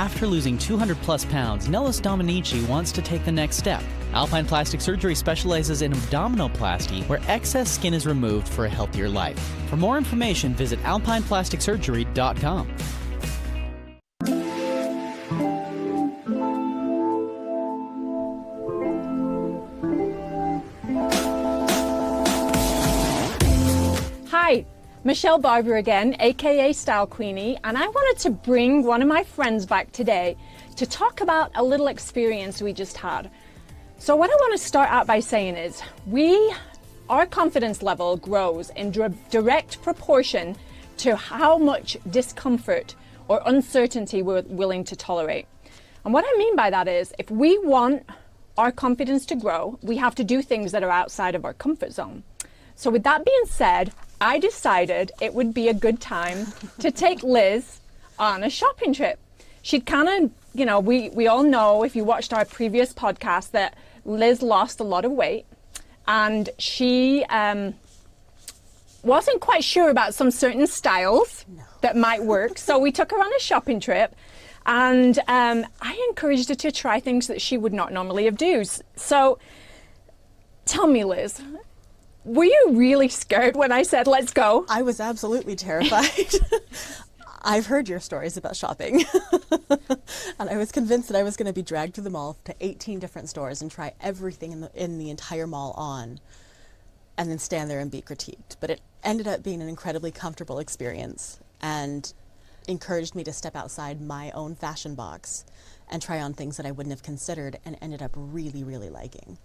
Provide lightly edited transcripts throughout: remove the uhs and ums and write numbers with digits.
After losing 200 plus pounds, Nellis Dominici wants to take the next step. Alpine Plastic Surgery specializes in abdominoplasty, where excess skin is removed for a healthier life. For more information, visit alpineplasticsurgery.com. Hi, Michelle Barber again, aka Style Queenie, and I wanted to bring one of my friends back today to talk about a little experience we just had. So what I want to start out by saying is our confidence level grows in direct proportion to how much discomfort or uncertainty we're willing to tolerate. And what I mean by that is, if we want our confidence to grow, we have to do things that are outside of our comfort zone. So with that being said, I decided it would be a good time to take Liz on a shopping trip. She'd kind of, we all know, if you watched our previous podcast, that Liz lost a lot of weight, and she wasn't quite sure about some certain styles that might work. So we took her on a shopping trip, and I encouraged her to try things that she would not normally have done. So tell me, Liz, were you really scared when I said, let's go? I was absolutely terrified. I've heard your stories about shopping. And I was convinced that I was going to be dragged through the mall to 18 different stores and try everything in the entire mall on, and then stand there and be critiqued. But it ended up being an incredibly comfortable experience and encouraged me to step outside my own fashion box and try on things that I wouldn't have considered, and ended up really, really liking.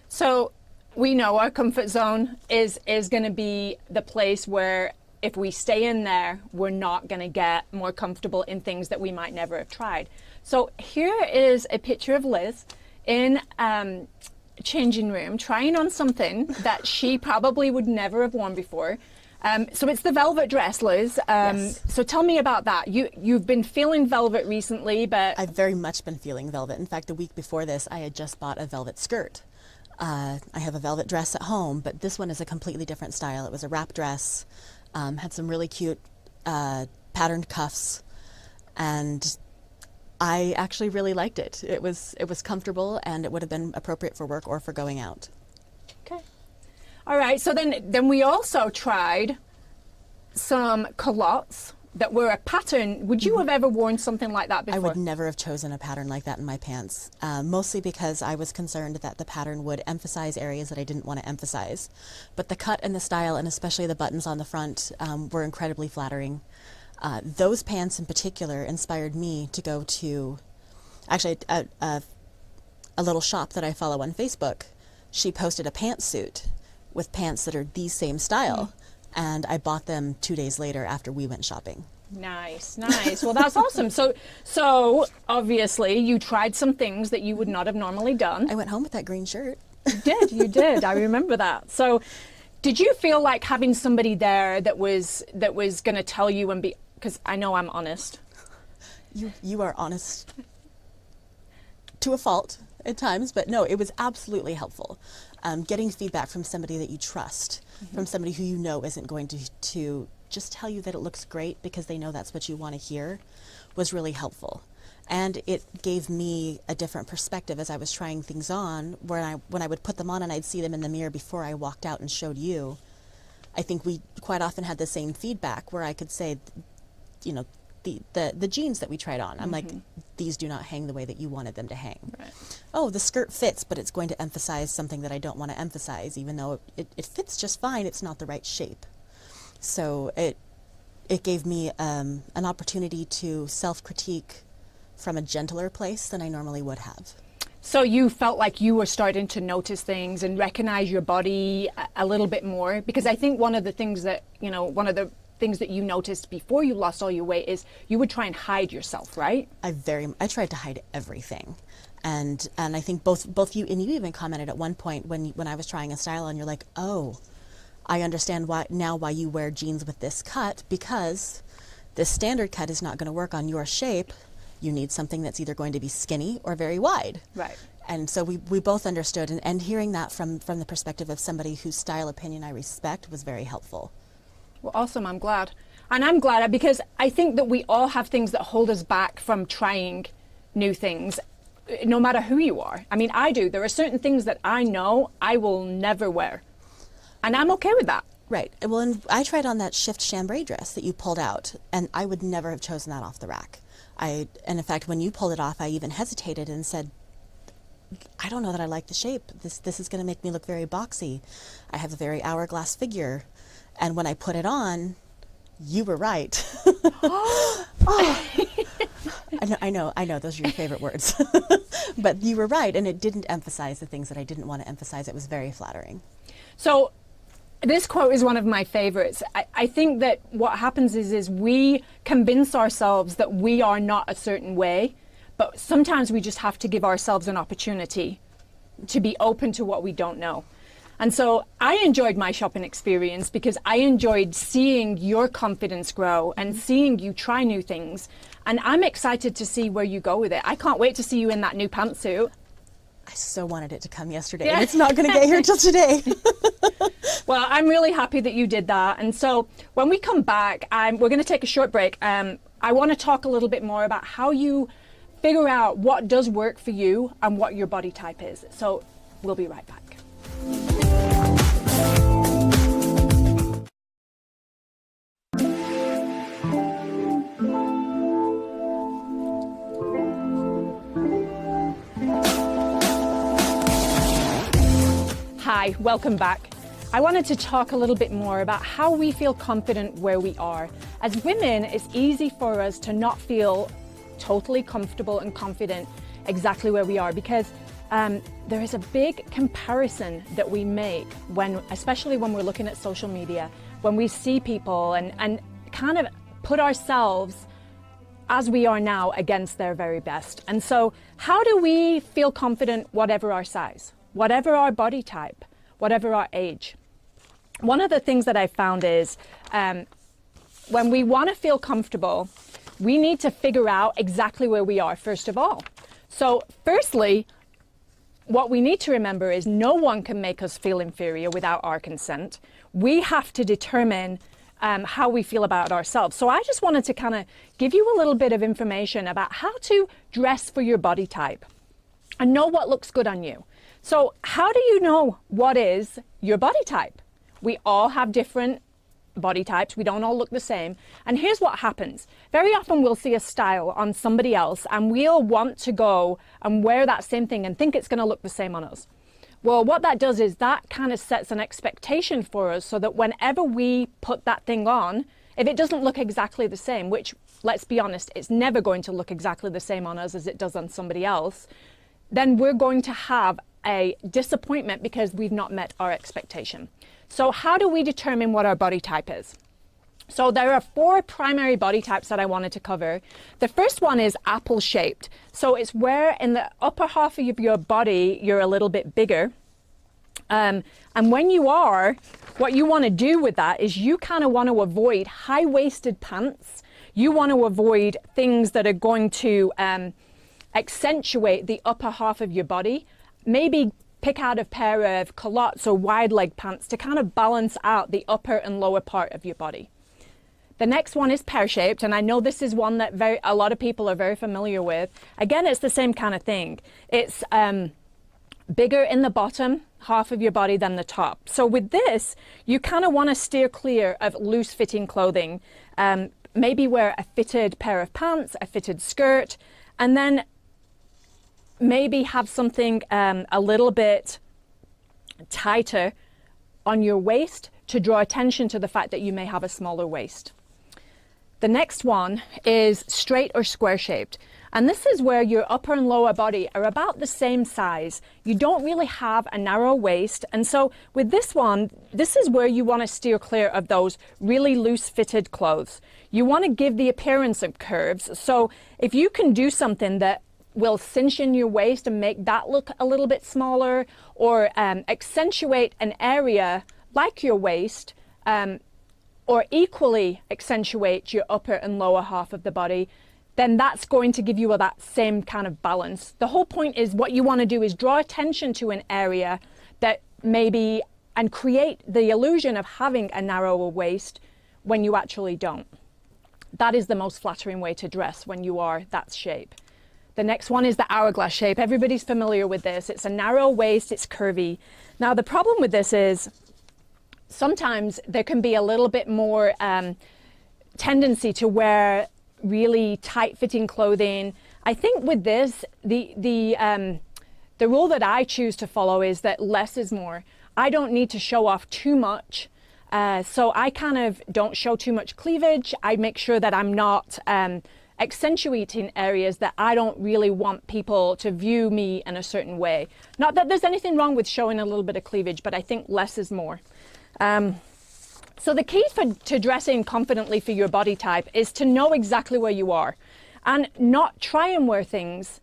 So we know our comfort zone is going to be the place where if we stay in there, we're not going to get more comfortable in things that we might never have tried. So here is a picture of Liz in changing room, trying on something that she probably would never have worn before. So it's the velvet dress, Liz. Yes. So tell me about that. You've been feeling velvet recently, but I've very much been feeling velvet. In fact, the week before this, I had just bought a velvet skirt. I have a velvet dress at home, but this one is a completely different style. It was a wrap dress, had some really cute patterned cuffs, and I actually really liked it. It was comfortable, and it would have been appropriate for work or for going out. okay. All right, so then we also tried some culottes that were a pattern. Would you have ever worn something like that before? I would never have chosen a pattern like that in my pants, mostly because I was concerned that the pattern would emphasize areas that I didn't want to emphasize. But the cut and the style, and especially the buttons on the front, were incredibly flattering. Those pants in particular inspired me to go to, actually, a little shop that I follow on Facebook. She posted a pantsuit with pants that are the same style. And I bought them 2 days later after we went shopping. Nice. Well, that's awesome. So obviously you tried some things that you would not have normally done. I went home with that green shirt. You did. I remember that. So did you feel like having somebody there that was going to tell you and be, because I know I'm honest. You are honest to a fault at times, but no, it was absolutely helpful. Getting feedback from somebody that you trust, from somebody who you know isn't going to just tell you that it looks great because they know that's what you want to hear, was really helpful. And it gave me a different perspective as I was trying things on, when I would put them on and I'd see them in the mirror before I walked out and showed you. I think we quite often had the same feedback where I could say, the jeans that we tried on, I'm like, these do not hang the way that you wanted them to hang. Right. Oh, the skirt fits, but it's going to emphasize something that I don't want to emphasize, even though it fits just fine, it's not the right shape. So it gave me an opportunity to self-critique from a gentler place than I normally would have. So you felt like you were starting to notice things and recognize your body a little bit more? Because I think one of the things that you noticed before you lost all your weight is you would try and hide yourself, right? I tried to hide everything. And I think both you, and you even commented at one point when I was trying a style on, you're like, oh, I understand why you wear jeans with this cut, because this standard cut is not going to work on your shape. You need something that's either going to be skinny or very wide. Right. And so we both understood, and hearing that from the perspective of somebody whose style opinion I respect was very helpful. Well, awesome. I'm glad. And I'm glad, because I think that we all have things that hold us back from trying new things, no matter who you are. I mean, I do. There are certain things that I know I will never wear. And I'm okay with that. Right. Well, and I tried on that shift chambray dress that you pulled out, and I would never have chosen that off the rack. And in fact, when you pulled it off, I even hesitated and said, I don't know that I like the shape. This is going to make me look very boxy. I have a very hourglass figure. And when I put it on, you were right. Oh. I know, those are your favorite words. But you were right, and it didn't emphasize the things that I didn't want to emphasize. It was very flattering. So this quote is one of my favorites. I think that what happens is we convince ourselves that we are not a certain way, but sometimes we just have to give ourselves an opportunity to be open to what we don't know. And so I enjoyed my shopping experience because I enjoyed seeing your confidence grow and seeing you try new things. And I'm excited to see where you go with it. I can't wait to see you in that new pantsuit. I so wanted it to come yesterday, and it's not going to get here till today. Well, I'm really happy that you did that. And so when we come back, we're going to take a short break. I want to talk a little bit more about how you figure out what does work for you and what your body type is. So we'll be right back. Hi, welcome back. I wanted to talk a little bit more about how we feel confident where we are. As women, it's easy for us to not feel totally comfortable and confident exactly where we are, because there is a big comparison that we make especially when we're looking at social media, when we see people and kind of put ourselves as we are now against their very best. And so how do we feel confident whatever our size, whatever our body type, whatever our age? One of the things that I found is when we want to feel comfortable, we need to figure out exactly where we are first of all. So firstly, what we need to remember is no one can make us feel inferior without our consent. We have to determine how we feel about ourselves. So I just wanted to kind of give you a little bit of information about how to dress for your body type and know what looks good on you. So how do you know what is your body type? We all have different body types. We don't all look the same. And here's what happens. Very often we'll see a style on somebody else and we'll want to go and wear that same thing and think it's going to look the same on us. Well, what that does is that kind of sets an expectation for us so that whenever we put that thing on, if it doesn't look exactly the same, which, let's be honest, it's never going to look exactly the same on us as it does on somebody else, then we're going to have a disappointment because we've not met our expectation. So how do we determine what our body type is? So there are 4 primary body types that I wanted to cover. The first one is apple shaped. So it's where in the upper half of your body, you're a little bit bigger. And when you are, what you want to do with that is you kind of want to avoid high-waisted pants. You want to avoid things that are going to accentuate the upper half of your body. Maybe pick out a pair of culottes or wide leg pants to kind of balance out the upper and lower part of your body. The next one is pear-shaped, and I know this is one that a lot of people are very familiar with. Again, it's the same kind of thing. It's bigger in the bottom half of your body than the top. So with this, you kind of want to steer clear of loose-fitting clothing. Maybe wear a fitted pair of pants, a fitted skirt, and then maybe have something a little bit tighter on your waist to draw attention to the fact that you may have a smaller waist. The next one is straight or square shaped. And this is where your upper and lower body are about the same size. You don't really have a narrow waist. And so with this one, this is where you want to steer clear of those really loose fitted clothes. You want to give the appearance of curves. So if you can do something that will cinch in your waist and make that look a little bit smaller, or accentuate an area like your waist, or equally accentuate your upper and lower half of the body, then that's going to give you that same kind of balance. The whole point is what you want to do is draw attention to an area that maybe, and create the illusion of having a narrower waist when you actually don't. that is the most flattering way to dress when you are that shape. The next one is the hourglass shape. Everybody's familiar with this. It's a narrow waist, it's curvy. Now the problem with this is sometimes there can be a little bit more tendency to wear really tight-fitting clothing. I think with this, the rule that I choose to follow is that less is more. I don't need to show off too much, so I kind of don't show too much cleavage. I make sure that I'm not accentuating areas that I don't really want people to view me in a certain way. Not that there's anything wrong with showing a little bit of cleavage, but I think less is more. So the key to dressing confidently for your body type is to know exactly where you are and not try and wear things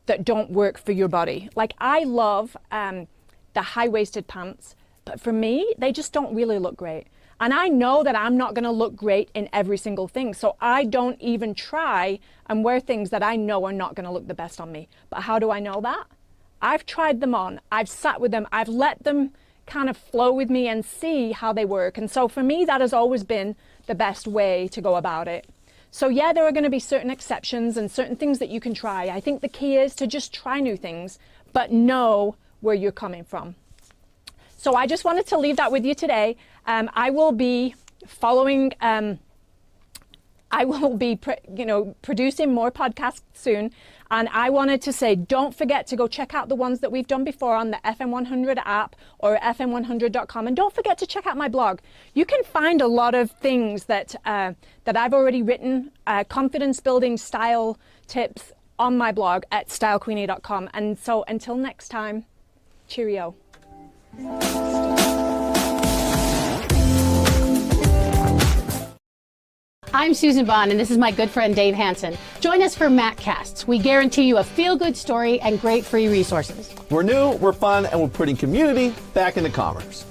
that don't work for your body. Like I love the high-waisted pants, but for me, they just don't really look great. And I know that I'm not gonna look great in every single thing, so I don't even try and wear things that I know are not gonna look the best on me. But how do I know that? I've tried them on, I've sat with them, I've let them kind of flow with me and see how they work. And so for me, that has always been the best way to go about it. So yeah, there are gonna be certain exceptions and certain things that you can try. I think the key is to just try new things, but know where you're coming from. So I just wanted to leave that with you today. I will be following, I will be producing more podcasts soon. And I wanted to say, don't forget to go check out the ones that we've done before on the FM100 app or fm100.com. And don't forget to check out my blog. You can find a lot of things that I've already written, confidence building style tips on my blog at stylequeenie.com. And so until next time, cheerio. I'm Susan Bond, and this is my good friend Dave Hansen. Join us for MacCasts. We guarantee you a feel-good story and great free resources. We're new, we're fun, and we're putting community back into commerce.